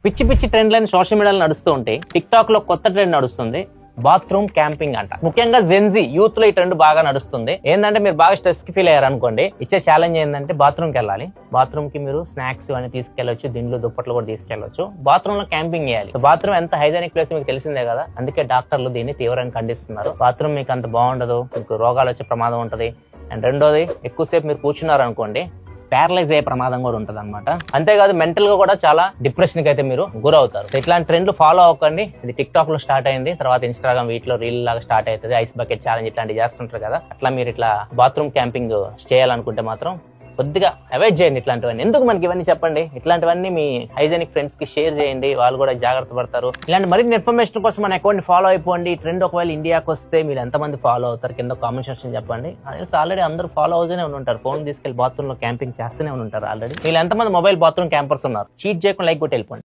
పిచ్చి పిచ్చి ట్రెండ్లని సోషల్ మీడియాలో నడుస్తూ ఉంటే టిక్ టాక్ లో కొత్త ట్రెండ్ నడుస్తుంది, బాత్రూమ్ క్యాంపింగ్ అంట. ముఖ్యంగా జెన్జీ యూత్ లో ఈ ట్రెండ్ బాగా నడుస్తుంది. ఏంటంటే మీరు బాగా స్ట్రెస్ కి ఫీల్ అయ్యారు అనుకోండి, ఇచ్చే ఛాలెంజ్ ఏంటంటే బాత్రూమ్ కి వెళ్ళాలి. బాత్రూమ్ కి మీరు స్నాక్స్ అని తీసుకెళ్లొచ్చు, దిండ్లు దుప్పట్లు కూడా తీసుకెళ్లొచ్చు. బాత్రూమ్ లో క్యాంపింగ్ చేయాలి. బాత్రూమ్ ఎంత హైజీనిక్ ప్లేస్ మీకు తెలిసిందే కదా, అందుకే డాక్టర్లు దీన్ని తీవ్రంగా ఖండిస్తున్నారు. బాత్రూమ్ మీకు అంత బాగుండదు, మీకు రోగాలు వచ్చే ప్రమాదం ఉంటది. అండ్ రెండోది, ఎక్కువసేపు మీరు కూర్చున్నారు అనుకోండి, ప్యారలైజ్ అయ్యే ప్రమాదం కూడా ఉంటది అనమాట. అంతేకాదు మెంటల్ గా కూడా చాలా డిప్రెషన్ కి అయితే మీరు గురవుతారు. ఇట్లాంటి ట్రెండ్లు ఫాలో అవ్వకండి. ఇది టిక్ టాక్ లో స్టార్ట్ అయింది, తర్వాత ఇన్స్టాగ్రామ్ వీటిలో రీల్ లాగా స్టార్ట్ అవుతుంది. ఐస్ బకెట్ ఛాలెంజ్ ఇట్లాంటివి చేస్తుంటారు కదా, అట్లా మీరు ఇట్లా బాత్రూమ్ క్యాంపింగ్ చేయాలనుకుంటే మాత్రం కొద్దిగా అవాయిడ్ చేయండి ఇట్లాంటివన్నీ. ఎందుకు మనకి ఇవన్నీ చెప్పండి, ఇట్లాంటివన్నీ మీ హైజెనిక్ ఫ్రెండ్స్ కి షేర్ చేయండి, వాళ్ళు కూడా జాగ్రత్త పడతారు. ఇలాంటి మరిన్ని ఇన్ఫర్మేషన్ కోసం మన అకౌంట్ ఫాలో అయిపోండి. ట్రెండ్ ఒకవేళ ఇండియాకి వస్తే మీరు ఎంతమంది ఫాలో అవుతారు కింద కామెంట్ సెక్షన్ చెప్పండి. ఆల్రెడీ అందరూ ఫాలో అవుతూనే ఉంటారు, ఫోన్ తీసుకెళ్లి బాత్రూమ్ లో క్యాంపింగ్ చేస్తూనే ఉంటారు. ఆల్రెడీ మీరు ఎంతమంది మొబైల్ బాత్రూమ్ క్యాంపర్స్ ఉన్నారు, చీట్ చేయకుండా లైక్ కొట్టి వెళ్ళిపోండి.